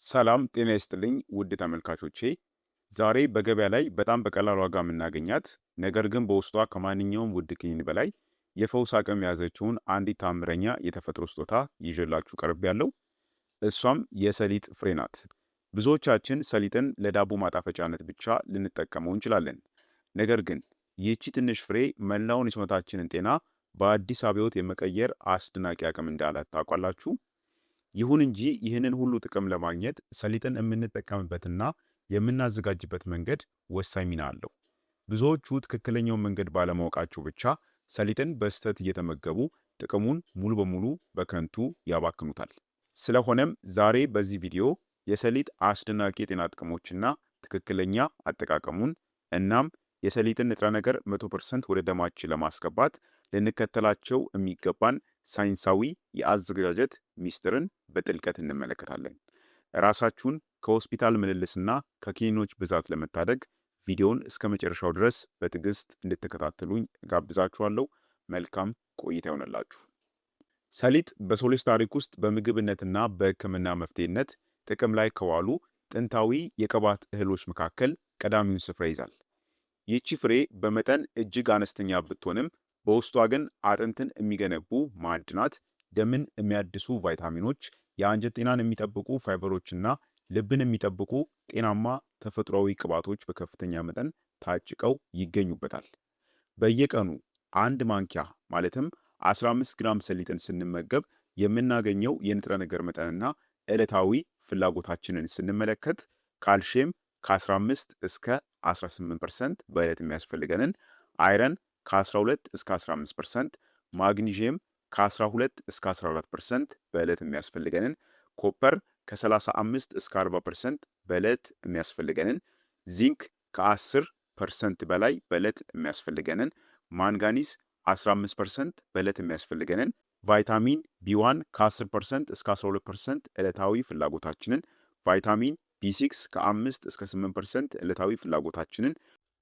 ሰላም ጤና ይስጥልኝ ውድ ተመልካቾቼ። ዛሬ በገበያ ላይ በጣም በቀላል ዋጋ የምናገኛት ነገር ግን በውስጧ ከማንኛውም ውድ ክኒን በላይ የፈውስ አቅም የያዘችውን አንዲት ታምረኛ የተፈጥሮ ስጦታ ይዤላችሁ ቀርቤያለሁ። እሷም የሰሊጥ ፍሬ ናት። ብዙዎቻችን ሰሊጥን ለዳቦ ማጣፈጫነት ብቻ ልንጠቀመው እንችላለን። ነገር ግን ይህቺ ትንሽ ፍሬ መላውን የሰውነታችንን ጤና በአዲስ አብዮት የመቀየር አስደናቂ አቅም እንዳላት ታውቃላችሁ? ይሁን እንጂ ይህንን ሁሉ ጥቅም ለማግኘት ሰሊጥን የምንጠቀምበትና የምናዘጋጅበት መንገድ ወሳኝ ሚና አለው። ብዙዎቹ ትክክለኛውን መንገድ ባለማወቃቸው ብቻ ሰሊጥን በስህተት እየተመገቡ ጥቅሙን ሙሉ በሙሉ በከንቱ ያባክኑታል። ስለሆነም ዛሬ በዚህ ቪዲዮ የሰሊጥ አስደናቂ የጤና ጥቅሞችና ትክክለኛ አጠቃቀሙን እናም የሰሊጥን ንጥረ ነገር 100% ወደ ደማችን ለማስገባት ልንከተላቸው የሚገባን ሳይንሳዊ የአዘገጃጀት ሚስጥርን በጥልቀት እንመለከታለን። ራሳችሁን ከሆስፒታል ምልልስና ከክኒኖች ብዛት ለመታደግ ቪዲዮውን እስከ መጨረሻው ድረስ በትዕግስት እንድትከታተሉኝ ጋብዛችኋለሁ። መልካም ቆይታ ይሆንላችሁ። ሰሊጥ በሰው ልጅ ታሪክ ውስጥ በምግብነትና በሕክምና መፍትሄነት ጥቅም ላይ ከዋሉ ጥንታዊ የቅባት እህሎች መካከል ቀዳሚውን ስፍራ ይዛል። ይህቺ ፍሬ በመጠን እጅግ አነስተኛ ብትሆንም በውስጧ ግን አጥንትን የሚገነቡ ማዕድናት፣ ደምን የሚያድሱ ቫይታሚኖች፣ የአንጀት ጤናን የሚጠብቁ ፋይበሮችና ልብን የሚጠብቁ ጤናማ ተፈጥሯዊ ቅባቶች በከፍተኛ መጠን ታጭቀው ይገኙበታል። በየቀኑ አንድ ማንኪያ ማለትም 15 ግራም ሰሊጥን ስንመገብ የምናገኘው የንጥረ ነገር መጠንና ዕለታዊ ፍላጎታችንን ስንመለከት ካልሽየም ከ15 እስከ 18% በዕለት የሚያስፈልገንን፣ አይረን ከ12 እስከ 15%፣ ማግኒዥየም ከ12 እስከ 14% በዕለት የሚያስፈልገንን፣ ኮፐር ከ35 እስከ 40% በዕለት የሚያስፈልገንን፣ ዚንክ ከ10% በላይ በዕለት የሚያስፈልገንን፣ ማንጋኒስ 15% በዕለት የሚያስፈልገንን፣ ቫይታሚን ቢ1 ከ10% እስከ 12% ዕለታዊ ፍላጎታችንን፣ ቫይታሚን ቢ6 ከ5 እስከ 8% ዕለታዊ ፍላጎታችንን፣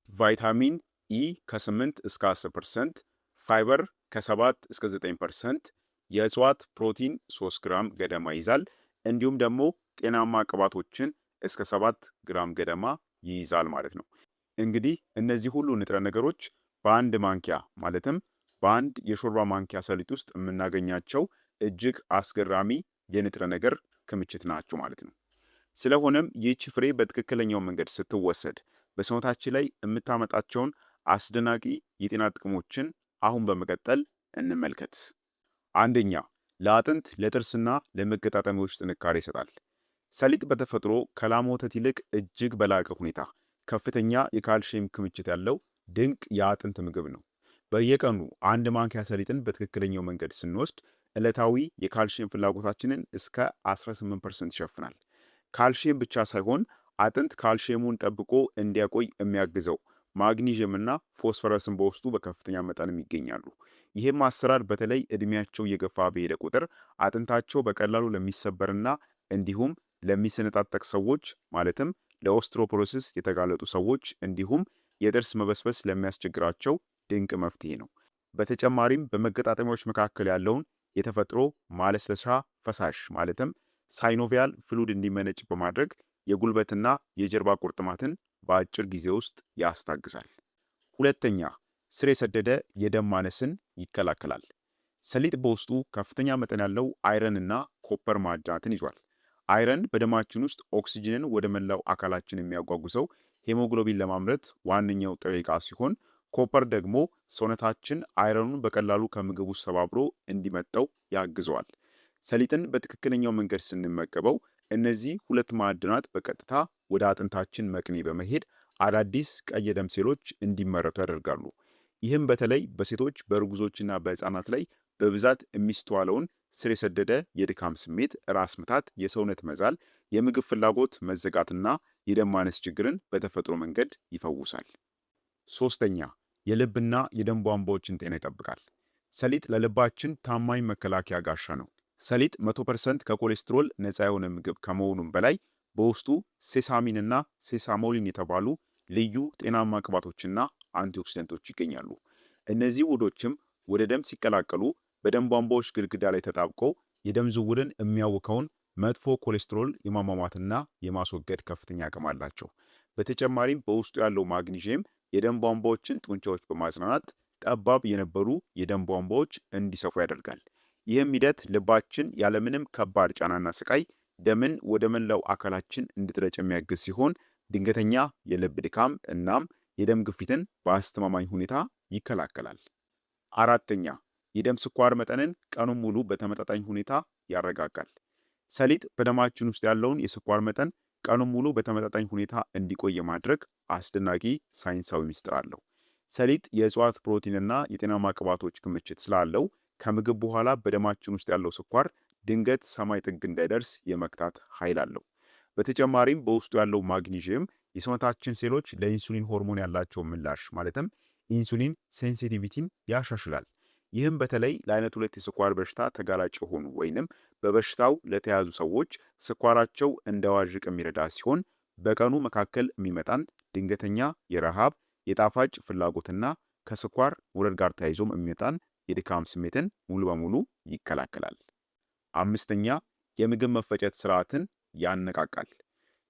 ቫይታሚን ኢ ከ8 እስከ 10%፣ ፋይበር ከ7 እስከ 9%፣ የእጽዋት ፕሮቲን 3 ግራም ገደማ ይይዛል። እንዲሁም ደግሞ ጤናማ ቅባቶችን እስከ 7 ግራም ገደማ ይይዛል ማለት ነው። እንግዲህ እነዚህ ሁሉ ንጥረ ነገሮች በአንድ ማንኪያ ማለትም በአንድ የሾርባ ማንኪያ ሰሊጥ ውስጥ የምናገኛቸው እጅግ አስገራሚ የንጥረ ነገር ክምችት ናቸው ማለት ነው። ስለሆነም ይህች ፍሬ በትክክለኛው መንገድ ስትወሰድ በሰውነታችን ላይ የምታመጣቸውን አስደናቂ የጤና ጥቅሞችን አሁን በመቀጠል እንመልከት። አንደኛ፣ ለአጥንት ለጥርስና ለመገጣጠሚያዎች ጥንካሬ ይሰጣል። ሰሊጥ በተፈጥሮ ከላም ወተት ይልቅ እጅግ በላቀ ሁኔታ ከፍተኛ የካልሽየም ክምችት ያለው ድንቅ የአጥንት ምግብ ነው። በየቀኑ አንድ ማንኪያ ሰሊጥን በትክክለኛው መንገድ ስንወስድ ዕለታዊ የካልሽየም ፍላጎታችንን እስከ 18% ይሸፍናል። ካልሽየም ብቻ ሳይሆን አጥንት ካልሽየሙን ጠብቆ እንዲያቆይ የሚያግዘው ማግኒዥየምና ፎስፈረስን በውስጡ በከፍተኛ መጠንም ይገኛሉ። ይህም አሰራር በተለይ እድሜያቸው እየገፋ በሄደ ቁጥር አጥንታቸው በቀላሉ ለሚሰበርና እንዲሁም ለሚሰነጣጠቅ ሰዎች ማለትም ለኦስትሮፖሮሲስ የተጋለጡ ሰዎች እንዲሁም የጥርስ መበስበስ ለሚያስቸግራቸው ድንቅ መፍትሄ ነው። በተጨማሪም በመገጣጠሚያዎች መካከል ያለውን የተፈጥሮ ማለስለሻ ፈሳሽ ማለትም ሳይኖቪያል ፍሉድ እንዲመነጭ በማድረግ የጉልበትና የጀርባ ቁርጥማትን በአጭር ጊዜ ውስጥ ያስታግሳል። ሁለተኛ፣ ስር የሰደደ የደም ማነስን ይከላከላል። ሰሊጥ በውስጡ ከፍተኛ መጠን ያለው አይረንና ኮፐር ማዕድናትን ይዟል። አይረን በደማችን ውስጥ ኦክሲጅንን ወደ መላው አካላችን የሚያጓጉዘው ሄሞግሎቢን ለማምረት ዋነኛው ጥሬ ዕቃ ሲሆን፣ ኮፐር ደግሞ ሰውነታችን አይረኑን በቀላሉ ከምግብ ውስጥ ሰባብሮ እንዲመጠው ያግዘዋል። ሰሊጥን በትክክለኛው መንገድ ስንመገበው እነዚህ ሁለት ማዕድናት በቀጥታ ወደ አጥንታችን መቅኔ በመሄድ አዳዲስ ቀይ የደም ሴሎች እንዲመረቱ ያደርጋሉ። ይህም በተለይ በሴቶች በእርጉዞችና በሕፃናት ላይ በብዛት የሚስተዋለውን ስር የሰደደ የድካም ስሜት፣ ራስ ምታት፣ የሰውነት መዛል፣ የምግብ ፍላጎት መዘጋትና የደም ማነስ ችግርን በተፈጥሮ መንገድ ይፈውሳል። ሶስተኛ፣ የልብና የደም ቧንቧዎችን ጤና ይጠብቃል። ሰሊጥ ለልባችን ታማኝ መከላከያ ጋሻ ነው። ሰሊጥ 100% ከኮሌስትሮል ነፃ የሆነ ምግብ ከመሆኑም በላይ በውስጡ ሴሳሚንና ሴሳሞሊን የተባሉ ልዩ ጤናማ ቅባቶችና አንቲኦክሲደንቶች ይገኛሉ። እነዚህ ውህዶችም ወደ ደም ሲቀላቀሉ በደም ቧንቧዎች ግድግዳ ላይ ተጣብቀው የደም ዝውውርን የሚያውከውን መጥፎ ኮሌስትሮል የማሟሟትና የማስወገድ ከፍተኛ አቅም አላቸው። በተጨማሪም በውስጡ ያለው ማግኒዥየም የደም ቧንቧዎችን ጡንቻዎች በማጽናናት ጠባብ የነበሩ የደም ቧንቧዎች እንዲሰፉ ያደርጋል። ይህም ሂደት ልባችን ያለምንም ከባድ ጫናና ስቃይ ደምን ወደ መላው አካላችን እንድትረጭ የሚያግዝ ሲሆን ድንገተኛ የልብ ድካም እናም የደም ግፊትን በአስተማማኝ ሁኔታ ይከላከላል። አራተኛ፣ የደም ስኳር መጠንን ቀኑን ሙሉ በተመጣጣኝ ሁኔታ ያረጋጋል። ሰሊጥ በደማችን ውስጥ ያለውን የስኳር መጠን ቀኑን ሙሉ በተመጣጣኝ ሁኔታ እንዲቆይ የማድረግ አስደናቂ ሳይንሳዊ ምስጢር አለው። ሰሊጥ የእጽዋት ፕሮቲንና የጤናማ ቅባቶች ክምችት ስላለው ከምግብ በኋላ በደማችን ውስጥ ያለው ስኳር ድንገት ሰማይ ጥግ እንዳይደርስ የመክታት ኃይል አለው። በተጨማሪም በውስጡ ያለው ማግኒዥየም የሰውነታችን ሴሎች ለኢንሱሊን ሆርሞን ያላቸው ምላሽ ማለትም ኢንሱሊን ሴንሲቲቪቲን ያሻሽላል። ይህም በተለይ ለአይነት 2 የስኳር በሽታ ተጋላጭ የሆኑ ወይንም በበሽታው ለተያዙ ሰዎች ስኳራቸው እንዳይዋዥቅ የሚረዳ ሲሆን በቀኑ መካከል የሚመጣን ድንገተኛ የረሃብ፣ የጣፋጭ ፍላጎትና ከስኳር ውረድ ጋር ተያይዞም የሚመጣን የድካም ስሜትን ሙሉ በሙሉ ይከላከላል። አምስተኛ፣ የምግብ መፈጨት ስርዓትን ያነቃቃል።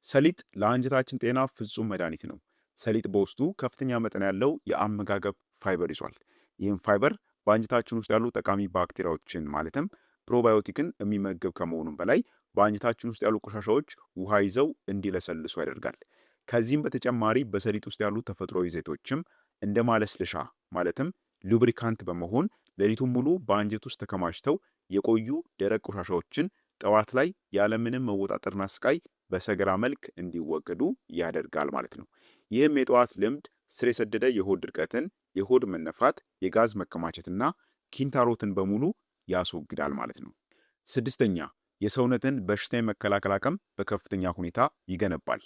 ሰሊጥ ለአንጀታችን ጤና ፍጹም መድኃኒት ነው። ሰሊጥ በውስጡ ከፍተኛ መጠን ያለው የአመጋገብ ፋይበር ይዟል። ይህም ፋይበር በአንጀታችን ውስጥ ያሉ ጠቃሚ ባክቴሪያዎችን ማለትም ፕሮባዮቲክን የሚመገብ ከመሆኑም በላይ በአንጀታችን ውስጥ ያሉ ቆሻሻዎች ውሃ ይዘው እንዲለሰልሱ ያደርጋል። ከዚህም በተጨማሪ በሰሊጥ ውስጥ ያሉ ተፈጥሯዊ ዘይቶችም እንደ ማለስለሻ ማለትም ሉብሪካንት በመሆን ሌሊቱን ሙሉ በአንጀት ውስጥ ተከማችተው የቆዩ ደረቅ ቆሻሻዎችን ጠዋት ላይ ያለምንም መወጣጠርና ስቃይ በሰገራ መልክ እንዲወገዱ ያደርጋል ማለት ነው። ይህም የጠዋት ልምድ ስር የሰደደ የሆድ ድርቀትን፣ የሆድ መነፋት፣ የጋዝ መከማቸትና ኪንታሮትን በሙሉ ያስወግዳል ማለት ነው። ስድስተኛ፣ የሰውነትን በሽታ የመከላከል አቅም በከፍተኛ ሁኔታ ይገነባል።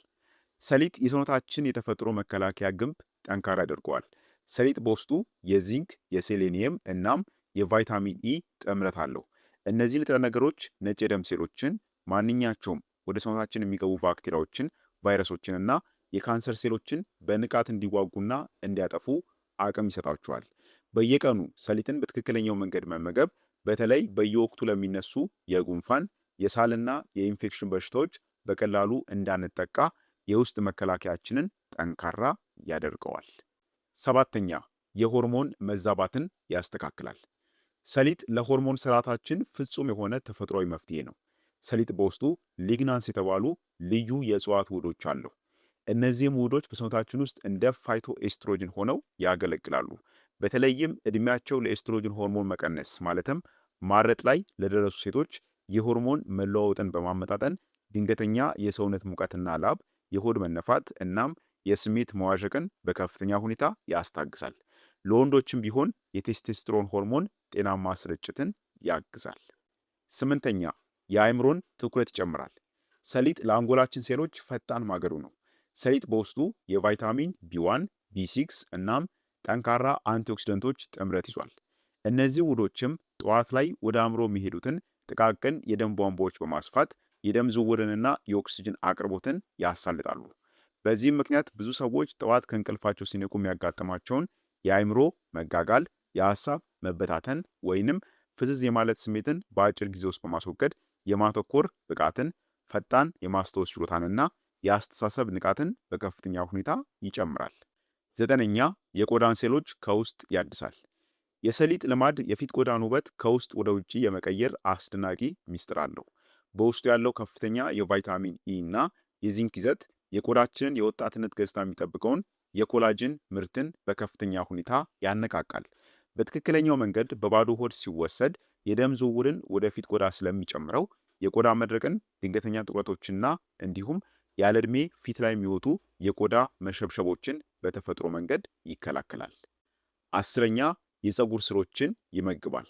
ሰሊጥ የሰውነታችን የተፈጥሮ መከላከያ ግንብ ጠንካራ ያደርገዋል። ሰሊጥ በውስጡ የዚንክ፣ የሴሌኒየም እናም የቫይታሚን ኢ ጥምረት አለው። እነዚህ ንጥረ ነገሮች ነጭ የደም ሴሎችን፣ ማንኛቸውም ወደ ሰውነታችን የሚገቡ ባክቴሪያዎችን፣ ቫይረሶችንና የካንሰር ሴሎችን በንቃት እንዲዋጉና እንዲያጠፉ አቅም ይሰጣቸዋል። በየቀኑ ሰሊጥን በትክክለኛው መንገድ መመገብ በተለይ በየወቅቱ ለሚነሱ የጉንፋን፣ የሳልና የኢንፌክሽን በሽታዎች በቀላሉ እንዳንጠቃ የውስጥ መከላከያችንን ጠንካራ ያደርገዋል። ሰባተኛ፣ የሆርሞን መዛባትን ያስተካክላል። ሰሊጥ ለሆርሞን ስርዓታችን ፍጹም የሆነ ተፈጥሯዊ መፍትሄ ነው። ሰሊጥ በውስጡ ሊግናንስ የተባሉ ልዩ የእጽዋት ውህዶች አለው። እነዚህም ውህዶች በሰውነታችን ውስጥ እንደ ፋይቶ ኤስትሮጅን ሆነው ያገለግላሉ። በተለይም እድሜያቸው ለኤስትሮጅን ሆርሞን መቀነስ ማለትም ማረጥ ላይ ለደረሱ ሴቶች የሆርሞን መለዋወጥን በማመጣጠን ድንገተኛ የሰውነት ሙቀትና ላብ፣ የሆድ መነፋት እናም የስሜት መዋዠቅን በከፍተኛ ሁኔታ ያስታግሳል። ለወንዶችም ቢሆን የቴስቴስትሮን ሆርሞን ጤናማ ስርጭትን ያግዛል። ስምንተኛ፣ የአእምሮን ትኩረት ይጨምራል። ሰሊጥ ለአንጎላችን ሴሎች ፈጣን ማገዶ ነው። ሰሊጥ በውስጡ የቫይታሚን ቢ1፣ ቢ6 እናም ጠንካራ አንቲኦክሲደንቶች ጥምረት ይዟል። እነዚህ ውህዶችም ጠዋት ላይ ወደ አእምሮ የሚሄዱትን ጥቃቅን የደም ቧንቧዎች በማስፋት የደም ዝውውርንና የኦክስጅን አቅርቦትን ያሳልጣሉ። በዚህም ምክንያት ብዙ ሰዎች ጠዋት ከእንቅልፋቸው ሲነቁ የሚያጋጥማቸውን የአእምሮ መጋጋል፣ የሀሳብ መበታተን ወይንም ፍዝዝ የማለት ስሜትን በአጭር ጊዜ ውስጥ በማስወገድ የማተኮር ብቃትን፣ ፈጣን የማስታወስ ችሎታንና የአስተሳሰብ ንቃትን በከፍተኛ ሁኔታ ይጨምራል። ዘጠነኛ፣ የቆዳን ሴሎች ከውስጥ ያድሳል። የሰሊጥ ልማድ የፊት ቆዳን ውበት ከውስጥ ወደ ውጭ የመቀየር አስደናቂ ሚስጥር አለው። በውስጡ ያለው ከፍተኛ የቫይታሚን ኢ እና የዚንክ ይዘት የቆዳችንን የወጣትነት ገጽታ የሚጠብቀውን የኮላጅን ምርትን በከፍተኛ ሁኔታ ያነቃቃል። በትክክለኛው መንገድ በባዶ ሆድ ሲወሰድ የደም ዝውውርን ወደ ፊት ቆዳ ስለሚጨምረው የቆዳ መድረቅን፣ ድንገተኛ ጥቁረቶችና እንዲሁም ያለ ዕድሜ ፊት ላይ የሚወጡ የቆዳ መሸብሸቦችን በተፈጥሮ መንገድ ይከላከላል። አስረኛ፣ የፀጉር ስሮችን ይመግባል።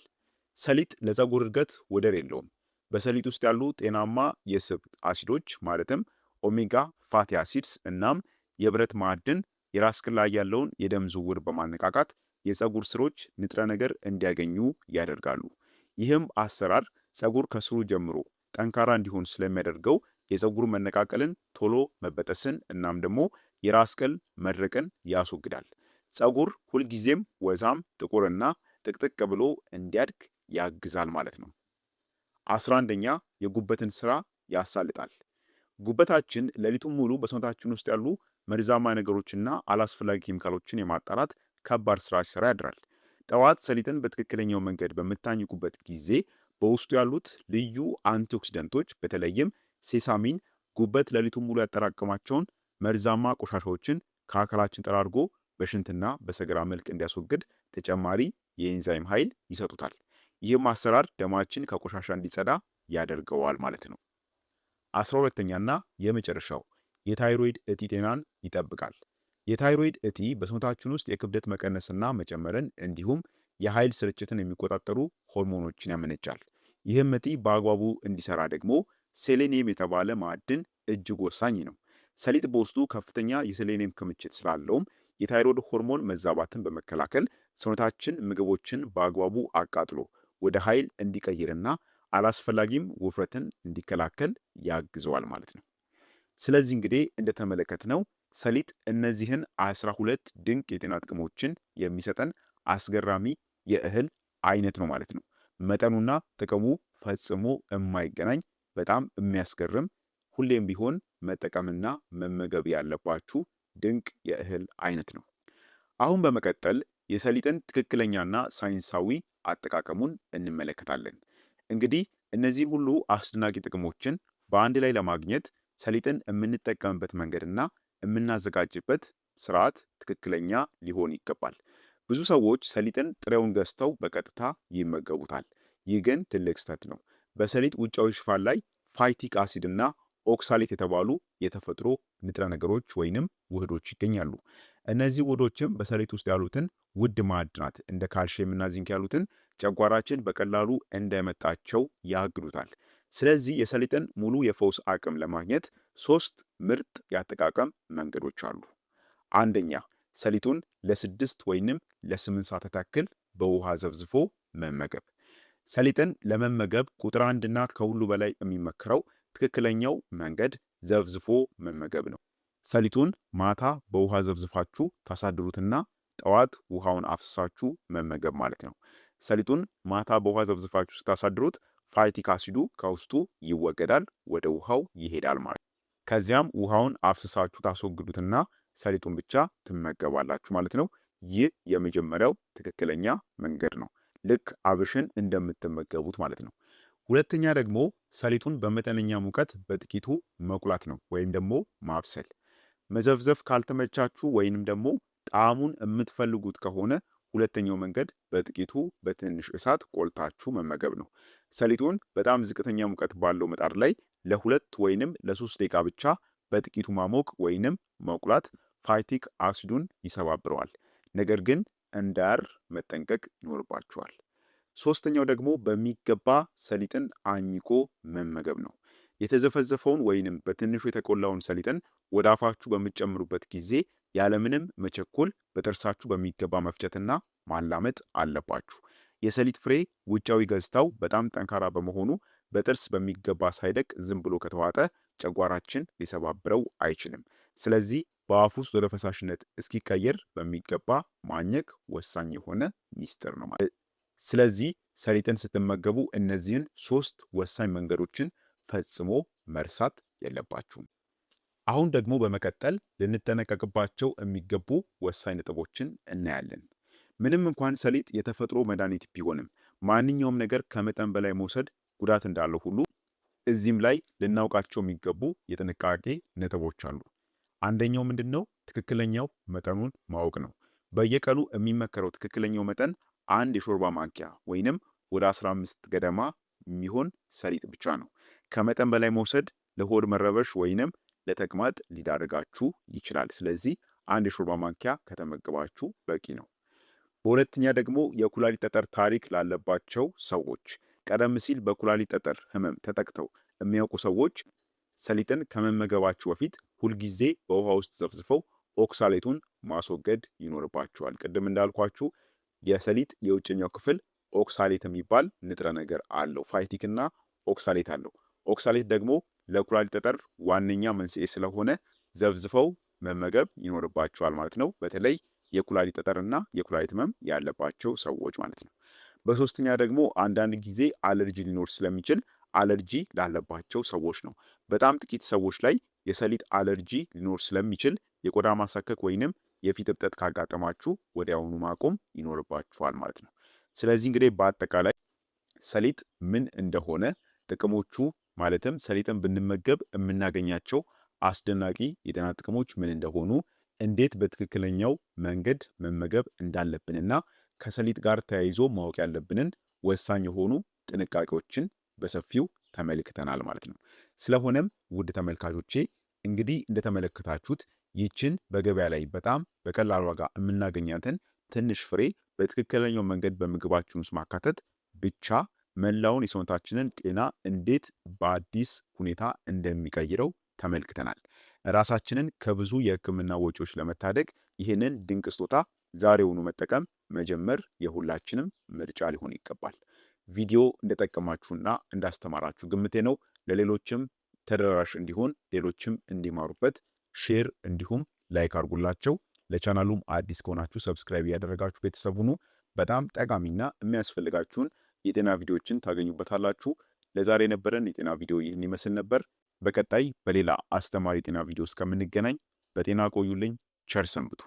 ሰሊጥ ለፀጉር እድገት ወደር የለውም። በሰሊጥ ውስጥ ያሉ ጤናማ የስብ አሲዶች ማለትም ኦሜጋ ፋቲ አሲድስ እናም የብረት ማዕድን የራስ ቅል ላይ ያለውን የደም ዝውውር በማነቃቃት የፀጉር ስሮች ንጥረ ነገር እንዲያገኙ ያደርጋሉ። ይህም አሰራር ፀጉር ከስሩ ጀምሮ ጠንካራ እንዲሆን ስለሚያደርገው የፀጉር መነቃቀልን፣ ቶሎ መበጠስን እናም ደግሞ የራስ ቅል መድረቅን ያስወግዳል። ፀጉር ሁልጊዜም ወዛም፣ ጥቁርና ጥቅጥቅ ብሎ እንዲያድግ ያግዛል ማለት ነው። 11ኛ፣ የጉበትን ስራ ያሳልጣል። ጉበታችን ሌሊቱን ሙሉ በሰውነታችን ውስጥ ያሉ መርዛማ ነገሮችና አላስፈላጊ ኬሚካሎችን የማጣራት ከባድ ስራ ሲሰራ ያድራል። ጠዋት ሰሊጥን በትክክለኛው መንገድ በምታኝኩበት ጊዜ በውስጡ ያሉት ልዩ አንቲኦክሲደንቶች በተለይም ሴሳሚን ጉበት ሌሊቱን ሙሉ ያጠራቀማቸውን መርዛማ ቆሻሻዎችን ከአካላችን ጠራርጎ በሽንትና በሰገራ መልክ እንዲያስወግድ ተጨማሪ የኤንዛይም ኃይል ይሰጡታል። ይህም አሰራር ደማችን ከቆሻሻ እንዲጸዳ ያደርገዋል ማለት ነው። 12ኛና የመጨረሻው የታይሮይድ እጢ ጤናን ይጠብቃል። የታይሮይድ እጢ በሰውነታችን ውስጥ የክብደት መቀነስና መጨመርን እንዲሁም የኃይል ስርጭትን የሚቆጣጠሩ ሆርሞኖችን ያመነጫል። ይህም እጢ በአግባቡ እንዲሰራ ደግሞ ሴሌኒየም የተባለ ማዕድን እጅግ ወሳኝ ነው። ሰሊጥ በውስጡ ከፍተኛ የሴሌኒየም ክምችት ስላለውም የታይሮይድ ሆርሞን መዛባትን በመከላከል ሰውነታችን ምግቦችን በአግባቡ አቃጥሎ ወደ ኃይል እንዲቀይርና አላስፈላጊም ውፍረትን እንዲከላከል ያግዘዋል ማለት ነው። ስለዚህ እንግዲህ እንደተመለከትነው ሰሊጥ እነዚህን 12 ድንቅ የጤና ጥቅሞችን የሚሰጠን አስገራሚ የእህል አይነት ነው ማለት ነው። መጠኑና ጥቅሙ ፈጽሞ የማይገናኝ በጣም የሚያስገርም ሁሌም ቢሆን መጠቀምና መመገብ ያለባችሁ ድንቅ የእህል አይነት ነው። አሁን በመቀጠል የሰሊጥን ትክክለኛና ሳይንሳዊ አጠቃቀሙን እንመለከታለን። እንግዲህ እነዚህ ሁሉ አስደናቂ ጥቅሞችን በአንድ ላይ ለማግኘት ሰሊጥን የምንጠቀምበት መንገድና የምናዘጋጅበት ስርዓት ትክክለኛ ሊሆን ይገባል። ብዙ ሰዎች ሰሊጥን ጥሬውን ገዝተው በቀጥታ ይመገቡታል። ይህ ግን ትልቅ ስህተት ነው። በሰሊጥ ውጫዊ ሽፋን ላይ ፋይቲክ አሲድ እና ኦክሳሌት የተባሉ የተፈጥሮ ንጥረ ነገሮች ወይንም ውህዶች ይገኛሉ። እነዚህ ውህዶችም በሰሊጥ ውስጥ ያሉትን ውድ ማዕድናት እንደ ካልሽየም እና ዚንክ ያሉትን ጨጓራችን በቀላሉ እንዳይመጣቸው ያግዱታል። ስለዚህ የሰሊጥን ሙሉ የፈውስ አቅም ለማግኘት 3 ምርጥ የአጠቃቀም መንገዶች አሉ። አንደኛ፣ ሰሊጡን ለ6 ወይንም ለ8 ሰዓታት ያክል በውሃ ዘፍዝፎ መመገብ። ሰሊጥን ለመመገብ ቁጥር 1 እና ከሁሉ በላይ የሚመክረው ትክክለኛው መንገድ ዘፍዝፎ መመገብ ነው። ሰሊጡን ማታ በውሃ ዘፍዝፋችሁ ታሳድሩትና ጠዋት ውሃውን አፍስሳችሁ መመገብ ማለት ነው። ሰሊጡን ማታ በውሃ ዘፍዝፋችሁ ስታሳድሩት ፋይቲክ አሲዱ ከውስጡ ይወገዳል፣ ወደ ውሃው ይሄዳል ማለት ነው። ከዚያም ውሃውን አፍስሳችሁ ታስወግዱትና ሰሊጡን ብቻ ትመገባላችሁ ማለት ነው። ይህ የመጀመሪያው ትክክለኛ መንገድ ነው። ልክ አብሽን እንደምትመገቡት ማለት ነው። ሁለተኛ ደግሞ ሰሊጡን በመጠነኛ ሙቀት በጥቂቱ መቁላት ነው ወይም ደግሞ ማብሰል። መዘፍዘፍ ካልተመቻችሁ ወይንም ደግሞ ጣዕሙን የምትፈልጉት ከሆነ ሁለተኛው መንገድ በጥቂቱ በትንሽ እሳት ቆልታችሁ መመገብ ነው። ሰሊጡን በጣም ዝቅተኛ ሙቀት ባለው ምጣድ ላይ ለ2 ወይንም ለ3 ደቂቃ ብቻ በጥቂቱ ማሞቅ ወይንም መቁላት ፋይቲክ አሲዱን ይሰባብረዋል። ነገር ግን እንዳያር መጠንቀቅ ይኖርባችኋል። ሶስተኛው ደግሞ በሚገባ ሰሊጥን አኝኮ መመገብ ነው። የተዘፈዘፈውን ወይንም በትንሹ የተቆላውን ሰሊጥን ወደ አፋችሁ በምትጨምሩበት ጊዜ ያለምንም መቸኮል በጥርሳችሁ በሚገባ መፍጨትና ማላመጥ አለባችሁ። የሰሊጥ ፍሬ ውጫዊ ገጽታው በጣም ጠንካራ በመሆኑ በጥርስ በሚገባ ሳይደቅ ዝም ብሎ ከተዋጠ ጨጓራችን ሊሰባብረው አይችልም። ስለዚህ በአፍ ውስጥ ወደ ፈሳሽነት እስኪቀየር በሚገባ ማኘክ ወሳኝ የሆነ ሚስጥር ነው ማለት። ስለዚህ ሰሊጥን ስትመገቡ እነዚህን 3 ወሳኝ መንገዶችን ፈጽሞ መርሳት የለባችሁም። አሁን ደግሞ በመቀጠል ልንጠነቀቅባቸው የሚገቡ ወሳኝ ነጥቦችን እናያለን። ምንም እንኳን ሰሊጥ የተፈጥሮ መድኃኒት ቢሆንም ማንኛውም ነገር ከመጠን በላይ መውሰድ ጉዳት እንዳለው ሁሉ እዚህም ላይ ልናውቃቸው የሚገቡ የጥንቃቄ ነጥቦች አሉ። አንደኛው ምንድነው? ትክክለኛው መጠኑን ማወቅ ነው። በየቀኑ የሚመከረው ትክክለኛው መጠን 1 የሾርባ ማንኪያ ወይንም ወደ 15 ገደማ የሚሆን ሰሊጥ ብቻ ነው። ከመጠን በላይ መውሰድ ለሆድ መረበሽ ወይንም ለተቅማጥ ሊዳርጋችሁ ይችላል። ስለዚህ 1 የሾርባ ማንኪያ ከተመገባችሁ በቂ ነው። በሁለተኛ ደግሞ የኩላሊት ጠጠር ታሪክ ላለባቸው ሰዎች፣ ቀደም ሲል በኩላሊት ጠጠር ህመም ተጠቅተው የሚያውቁ ሰዎች ሰሊጥን ከመመገባችሁ በፊት ሁልጊዜ በውሃ ውስጥ ዘፍዝፈው ኦክሳሌቱን ማስወገድ ይኖርባቸዋል። ቅድም እንዳልኳችሁ የሰሊጥ የውጭኛው ክፍል ኦክሳሌት የሚባል ንጥረ ነገር አለው። ፋይቲክ እና ኦክሳሌት አለው። ኦክሳሌት ደግሞ ለኩላሊት ጠጠር ዋነኛ መንስኤ ስለሆነ ዘፍዝፈው መመገብ ይኖርባቸዋል ማለት ነው። በተለይ የኩላሊት ጠጠርና የኩላሊት ህመም ያለባቸው ሰዎች ማለት ነው። በሶስተኛ ደግሞ አንዳንድ ጊዜ አለርጂ ሊኖር ስለሚችል አለርጂ ላለባቸው ሰዎች ነው። በጣም ጥቂት ሰዎች ላይ የሰሊጥ አለርጂ ሊኖር ስለሚችል የቆዳ ማሳከክ ወይንም የፊት እብጠት ካጋጠማችሁ ወዲያውኑ ማቆም ይኖርባችኋል ማለት ነው። ስለዚህ እንግዲህ በአጠቃላይ ሰሊጥ ምን እንደሆነ ጥቅሞቹ ማለትም ሰሊጥን ብንመገብ የምናገኛቸው አስደናቂ የጤና ጥቅሞች ምን እንደሆኑ እንዴት በትክክለኛው መንገድ መመገብ እንዳለብንና ከሰሊጥ ጋር ተያይዞ ማወቅ ያለብንን ወሳኝ የሆኑ ጥንቃቄዎችን በሰፊው ተመልክተናል ማለት ነው። ስለሆነም ውድ ተመልካቾቼ እንግዲህ እንደተመለከታችሁት ይችን በገበያ ላይ በጣም በቀላል ዋጋ የምናገኛትን ትንሽ ፍሬ በትክክለኛው መንገድ በምግባችን ውስጥ ማካተት ብቻ መላውን የሰውነታችንን ጤና እንዴት በአዲስ ሁኔታ እንደሚቀይረው ተመልክተናል። ራሳችንን ከብዙ የሕክምና ወጪዎች ለመታደግ ይህንን ድንቅ ስጦታ ዛሬውኑ መጠቀም መጀመር የሁላችንም ምርጫ ሊሆን ይገባል። ቪዲዮ እንደጠቀማችሁና እንዳስተማራችሁ ግምቴ ነው። ለሌሎችም ተደራሽ እንዲሆን ሌሎችም እንዲማሩበት ሼር እንዲሁም ላይክ አድርጉላቸው። ለቻናሉም አዲስ ከሆናችሁ ሰብስክራይብ ያደረጋችሁ ቤተሰብ ሁኑ። በጣም ጠቃሚና የሚያስፈልጋችሁን የጤና ቪዲዮዎችን ታገኙበታላችሁ። ለዛሬ የነበረን የጤና ቪዲዮ ይህን ይመስል ነበር። በቀጣይ በሌላ አስተማሪ የጤና ቪዲዮ እስከምንገናኝ በጤና ቆዩልኝ። ቸር ሰንብቱ።